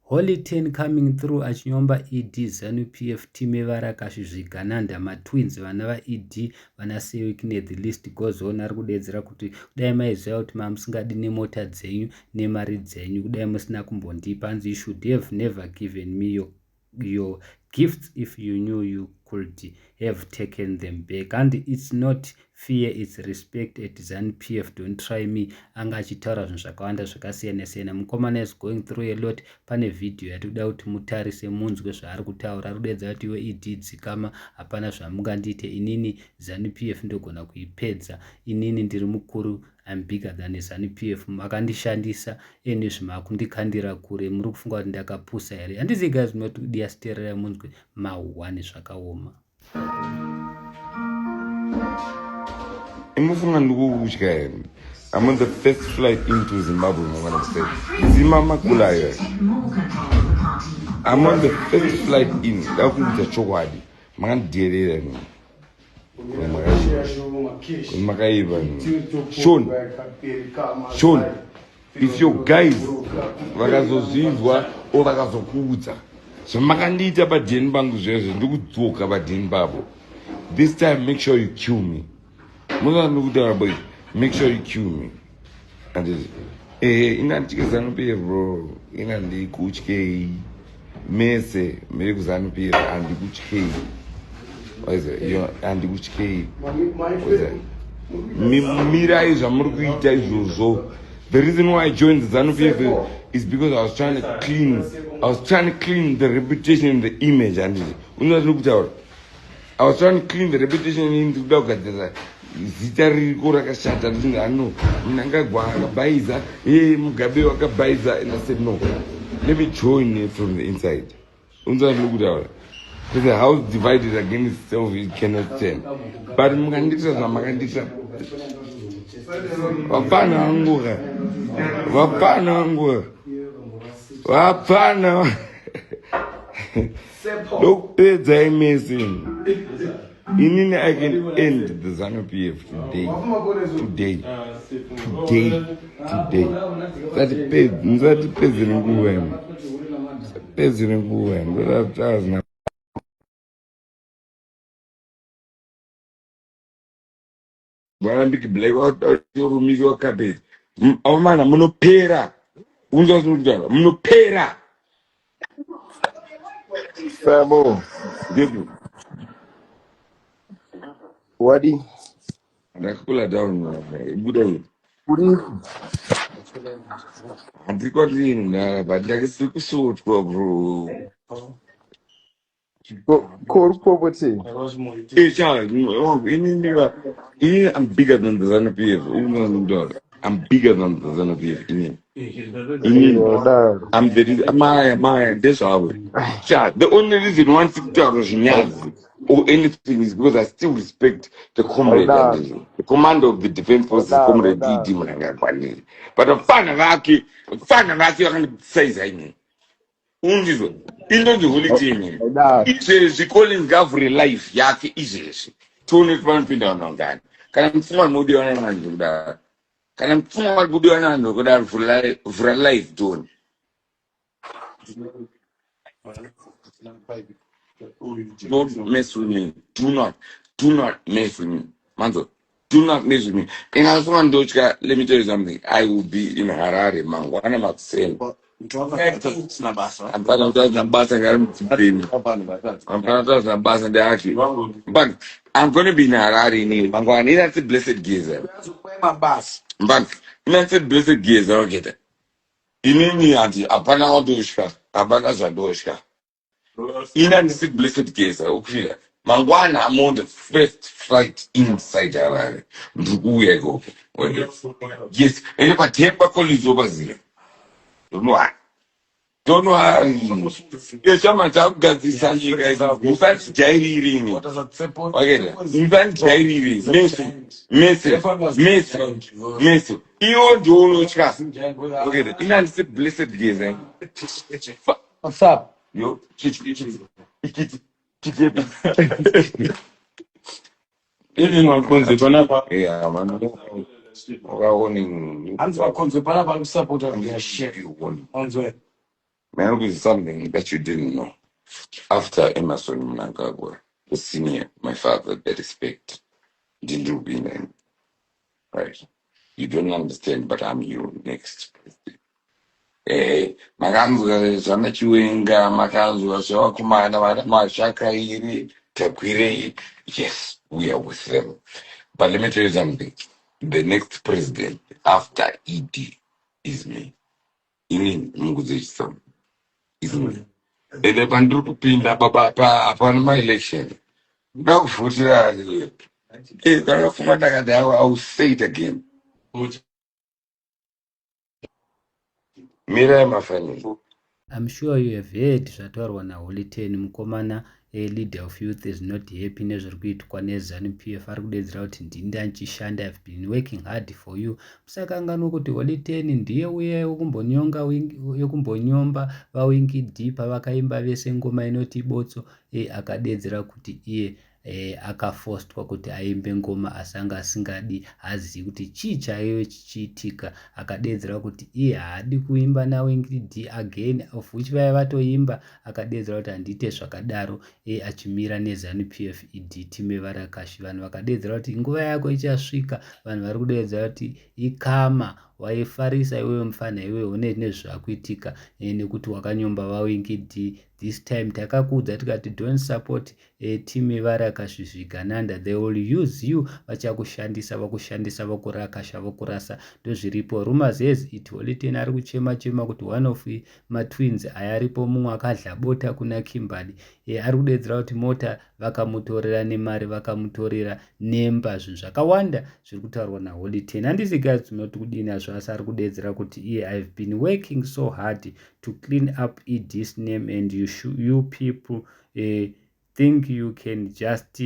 Holy 10 coming through achinyomba ED ZANU PF team evara Kashizvigananda matwins vana vaED vana Sewiknet the list goes on ari kudedzera kuti kudai maiziva kuti mamusingadi nemota dzenyu nemari dzenyu kudai musina kumbondipa hanzi you should have never given me your gifts if you knew you could have taken them back, and it's not fear, it's respect at ZANU PF. Don't try me. Anga achitaura zvinhu zvakawanda zvakasiyana siyana. Mukomana is going through a lot. Pane video yatikuda kuti mutarise munzwe zvaari kutaura. Ari kudedza kuti iwe ED dzikama hapana zvamungandiite. Inini ZANU PF ndogona kuipedza. Inini ndiri mukuru. I'm bigger than ZANU PF. Makandishandisa ene zvimakundikandira kure. Muri kufunga kuti ndakapusa here. Handisi guys munodiasterera munzwe mahuhwani zvakaoma. I'm on the first flight into Zimbabwe. I'm on the first flight in. Sean, if your guys vakazozvizwa o vakazokuudza zvamakandiita padheni pangu zvezvo ndikudzoka padheni papo. This time make sure you kill me. Make sure you kill me. And inandike ZANU PF bro, inandikutyei mese miri kuZANU PF andikutyei. Andikutyei. Mirai zvamuri kuita izvozvo. The reason why I joined the ZANU PF is because I was trying to clean the reputation and the image. And I was trying to clean the reputation in the dog. Zita riko rakashata ndinga ano mnangagwa akabaiza Mugabe wakabaiza, and I said no, let me join it from the inside. Because the house divided against itself, it cannot stand. But mukandisa zvamakandisa vapana lokupedza imesi. Inini I can end the ZANU PF today. Nzati pedzere nguwena. Bwana black out yorumiki wakapedza. Avamana munopera. Unzwa munopera. Famo. Ndivyo. Wadi. Ndakula down buda. Kuri. Andiko rinda badakisi kusutwa bro. Poverty. I'm bigger than the ZANU PF. I'm bigger than the ZANU PF. I'm this hour. The only reason one or anything is because I still respect the comrade, the commander of the defense forces, comrade D. But the fan of Aki, I can say that. Into the holy team. She calling Gavri life, Yaki is 21 feet on that. Can I form Moody on that? Can I form Moody on that for a life doing? Don't mess with me. Do not mess with me. Manzo, do not mess with me. And as one Dochka, let me tell you something. I will be in Harare, man. What am I saying? I'm talking but I'm going to be in Harare in Bangwani. That's a blessed geezer. But that's a blessed geezer. Okay. Inini anti apana odoshka, apana zadoshka. Inani blessed geezer. Okay. Mangwana, I'm on the first flight inside Harare. Ndugu yes. And if I take back all these over there. Don't know how. Yes, someone talk about this. You guys, in fact, Jairi. Okay, in fact, Jairi. Messi. You don't know trust. Okay, in a blessed gaze. What's up? Yo, yeah, man. I'm going to support you. Man, is something that you didn't know. After Emerson Mnangagwa, the senior, my father, the respect, didn't do being right. You don't understand, but I'm your next president. Makanzwa zvana Chiwenga, makanzwa zvavakomana vana Mashakairi, Takwirei. Yes, we are with them. But let me tell you something. The next president after ED is me. Ini Mnguzwe Chisomo is me. Ende pandiri kupinda hapana ma-election. Ndakuvhutira ndakafunga ndakati I will say it again. Mirai mafaniro. I'm sure you have heard zvataurwa naHoly Ten, mukomana leader of youth is not happy nezviri kuitwa neZANU-PF. Ari kudedzera kuti ndini ndichishanda, I've been working hard for you. Musakanganwa kuti Holy Ten ndiye uya yekumbonyomba vaWinky D pavakaimba vese ngoma inoti Botso, akadedzera kuti iye akafostwa kuti aimbe ngoma asanga asingadi, hazivi kuti chii chaiyo chichiitika. Akadedzera kuti iye haadi kuimba naWinky D again, of which vaya vatoimba. Akadedzera kuti handite zvakadaro, achimira neZANU-PF ED time Varakashi. Vanhu vakadedzera kuti nguva yako ichasvika. Vanhu vari kudedzera kuti ikama, waifarisa iwewe mufana iwewe nezvakuitika nekuti wakanyomba vaWinky D. This time takakuudza tikati don't support time Varakashi Zvigananda, they will use you, vachakushandisa vakushandisa vokurakasha vokurasa. Ndozviripo. Rumors has it Holy Ten ari kuchema kuti one of matwins ayaripo mumwe akadlabota kuna Kimberly, ari kudedzera kuti mota vakamutorera nemari, vakamutorera nemba, zvinhu zvakawanda zviri kutaurwa naHoly Ten. Handisi guys tinoti kudini azvo, asi ari kudedzera kuti I've been working so hard to clean up ED's name and you people think you can just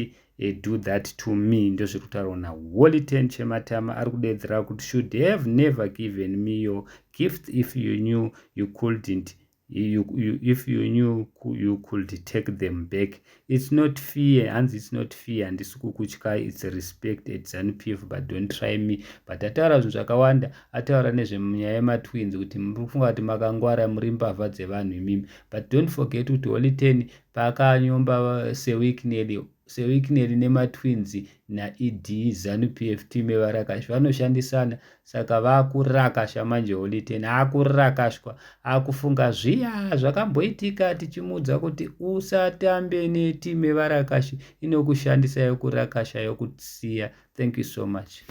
do that to me. Ndozviri kutaurwa naHoly Ten Chematama. Ari kudedzera kuti should have never given me your gift if you knew you couldn't. If you knew you could take them back. It's not fear, and it's not fear, and it's respect at ZANU-PF, but don't try me. But ataura zvinhu zvakawanda, ataura nezvenyaya yematwins kuti muri kufunga kuti makangwara muri mbavha dzevanhu imimi. But don't forget kuti Holy Ten paakanyomba seWikneli nematwins naED ZANU-PF time Varakashi vanoshandisana, saka vaakurakasha manje. Holy Ten akurakashwa, akufunga zviya zvakamboitika tichimuudza kuti usatambe netime Varakashi, inokushandisa yokurakasha yokusiya. Thank you so much.